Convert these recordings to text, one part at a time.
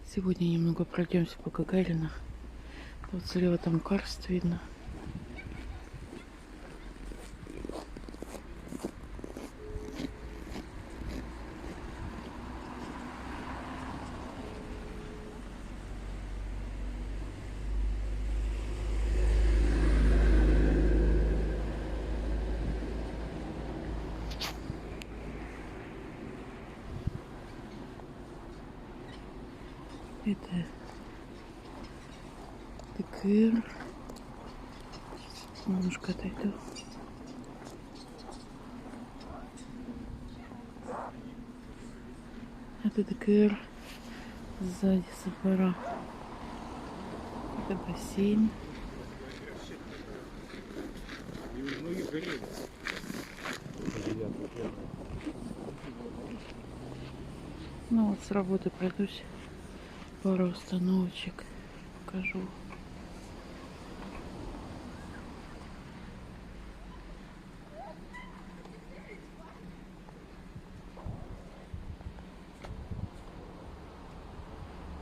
Сегодня немного пройдемся по Гагарина. Вот слева там карст видно. Это ДКР. Немножко отойду. Это ДКР. Сзади Сафара. Это бассейн. Ну вот с работы пройдусь. Пару остановочек покажу.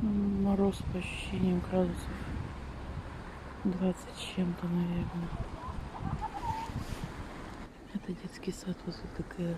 Мороз по ощущениям градусов 20 с чем-то, наверное. Это детский сад возле ДКР.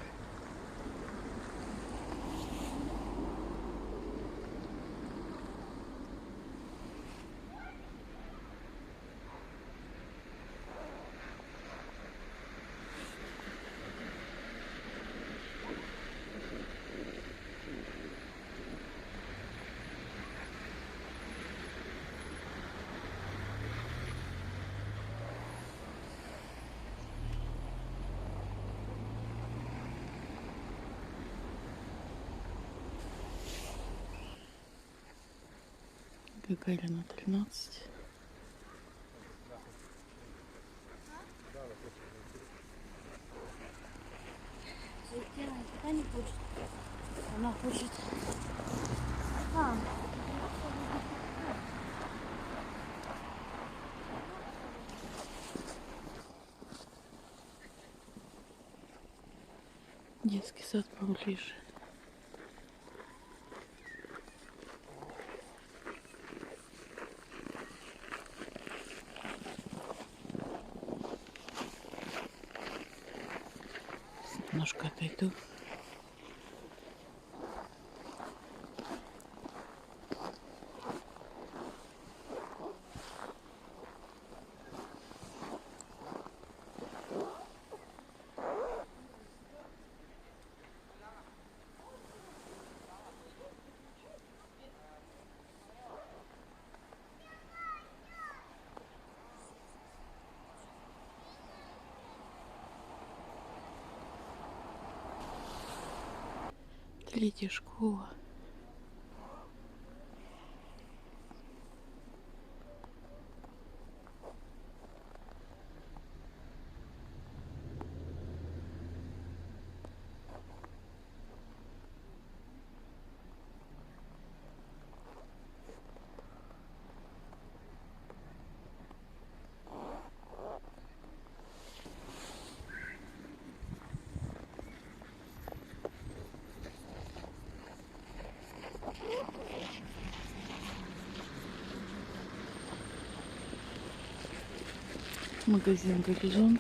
Гагарина 13. Она не хочет. Она хочет. Детский сад поближе. Немножко отойду. Третья школа. Магазин «Горизонт».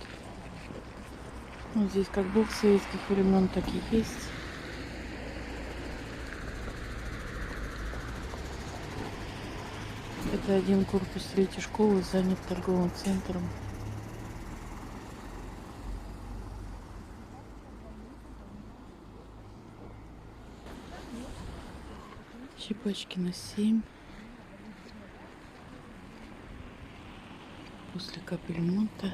Вот здесь как был с советских времен, так и есть. Это один корпус третьей школы занят торговым центром. Щепачкина 7. После капремонта.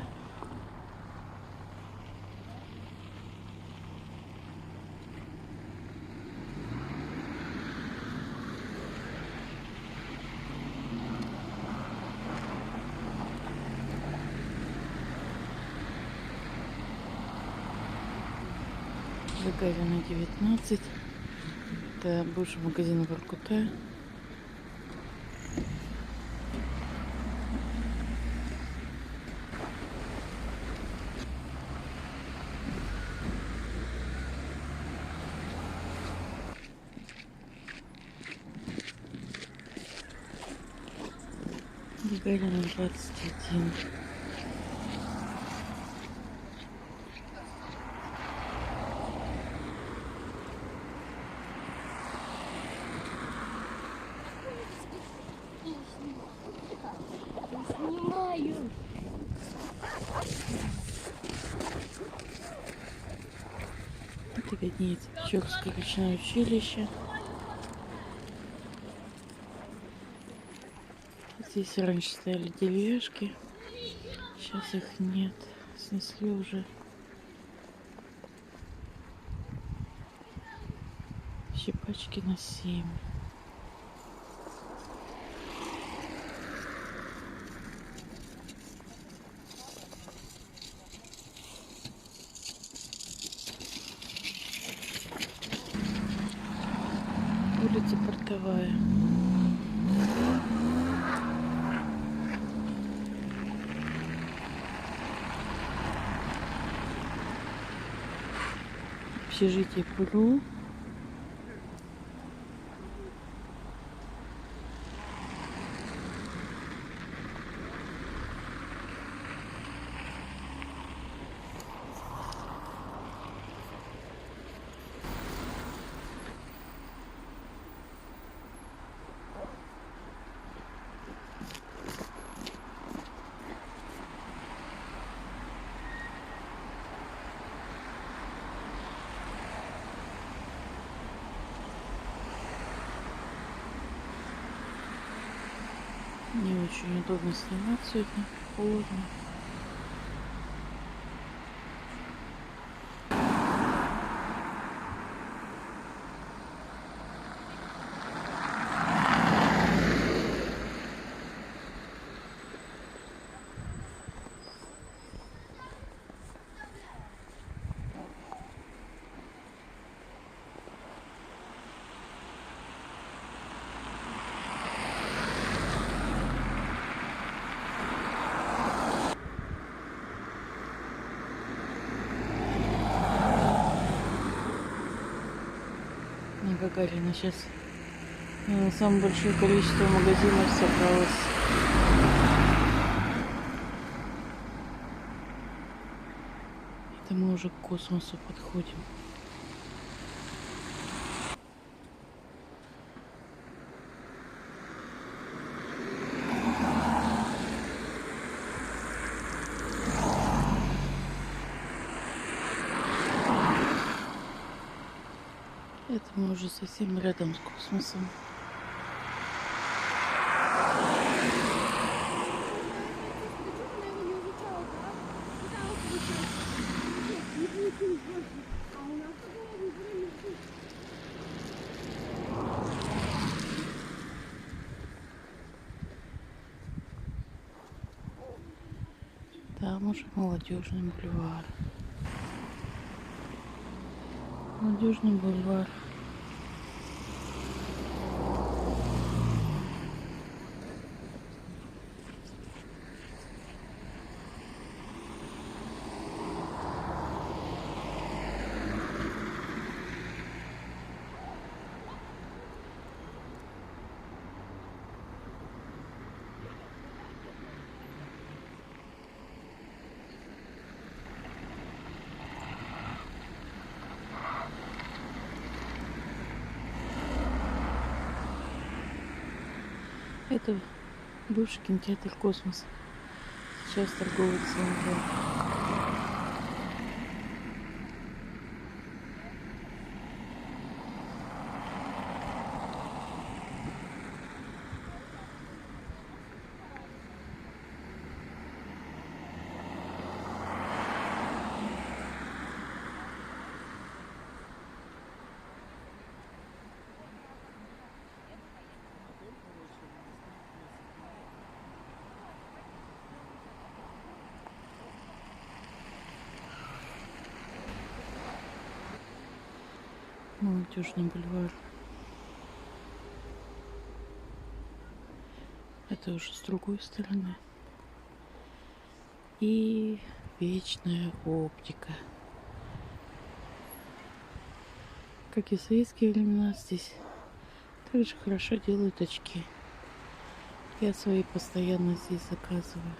Гагарина 19. Это бывший магазин Воркута. Гагарина 21. Снимаю. Это виднеется Печорское речное училище. Здесь раньше стояли деревяшки. Сейчас их нет. Снесли уже. Щепачки на 7. Улица Портовая. Общежитие ПРУ. Не очень удобно снимать сегодня. Холодно. На Гагарина сейчас самое большое количество магазинов собралось. Это мы уже к космосу подходим. Это мы уже совсем рядом с космосом. Там уже Молодежный бульвар. Молодежный бульвар. Это бывший кинотеатр «Космос». Сейчас торговый центр. Молодежный бульвар. Это уже с другой стороны. И Вечная оптика. Как и в советские времена, здесь также хорошо делают очки. Я свои постоянно здесь заказываю.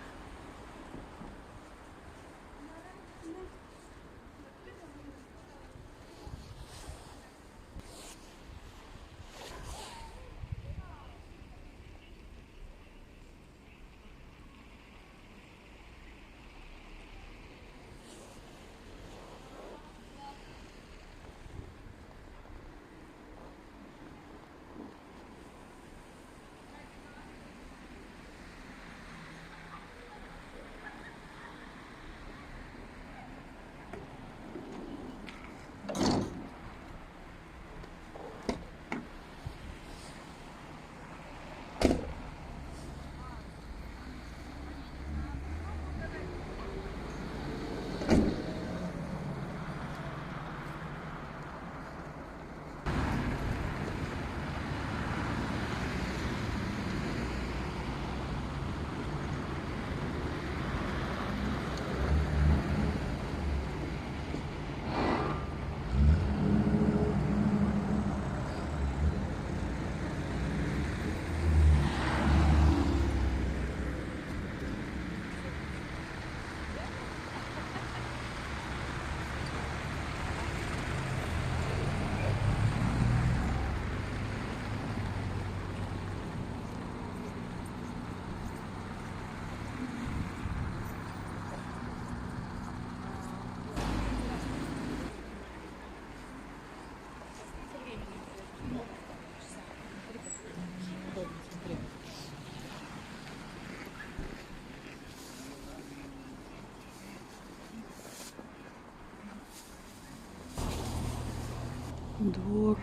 Двор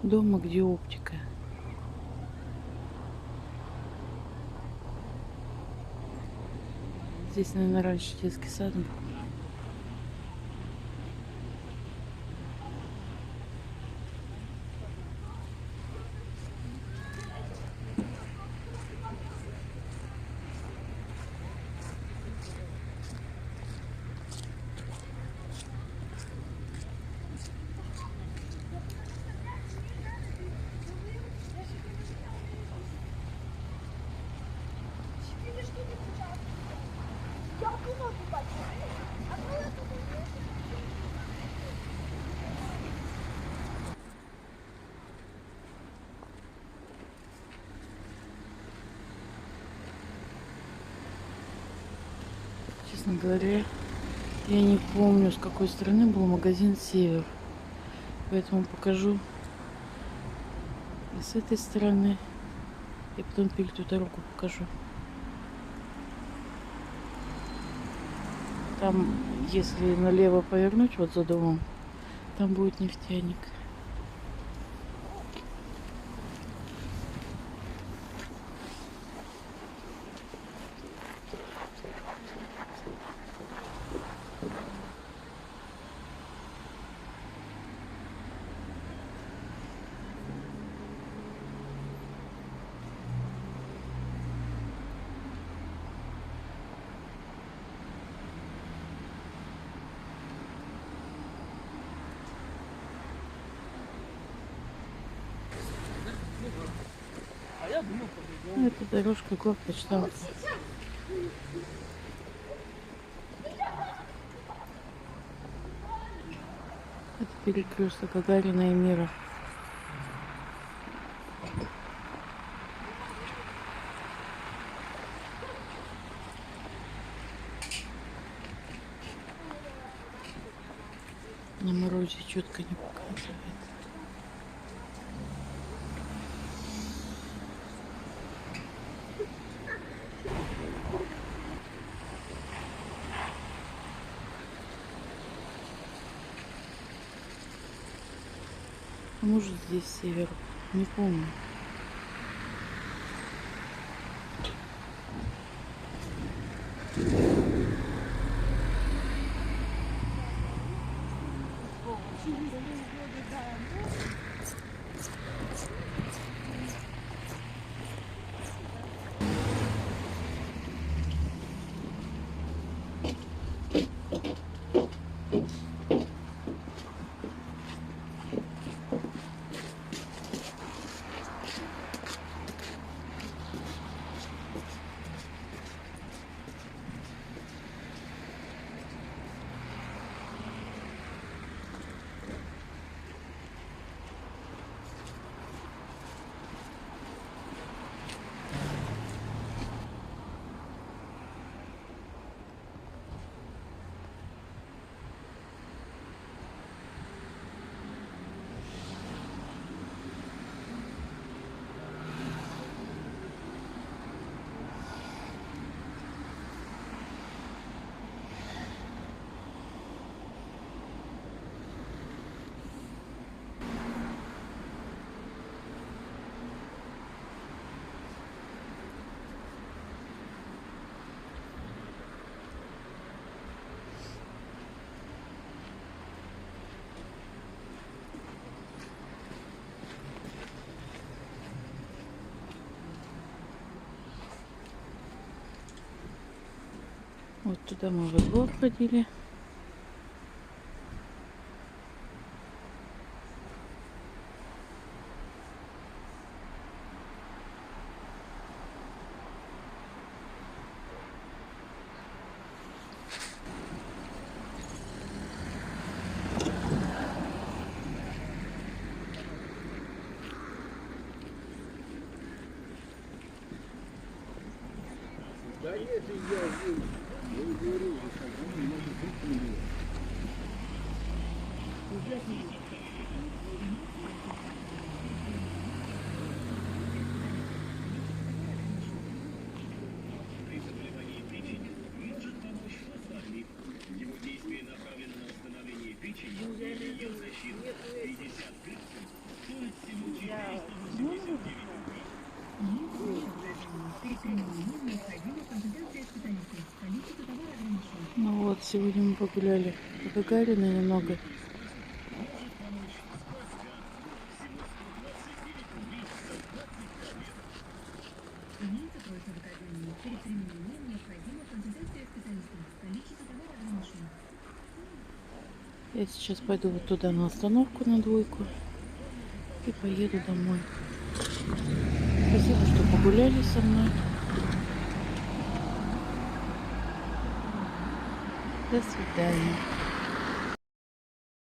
дома, где оптика. Здесь, наверное, раньше детский сад был. Честно говоря, я не помню, с какой стороны был магазин «Север». Поэтому покажу и с этой стороны, и потом перейду дорогу покажу. Там, если налево повернуть, вот за домом, там будет нефтяник. Это дорожка горпочтамта. Это перекресток Гагарина и Мира. На морозе четко не показывает. А может здесь «Север», не помню. Вот туда мы во двор ходили. Да нет, я говорю, Ну вот, сегодня мы погуляли по Гагарина немного. Я сейчас пойду вот туда на остановку, на двойку, и поеду домой. Спасибо, что погуляли со мной. До свидания.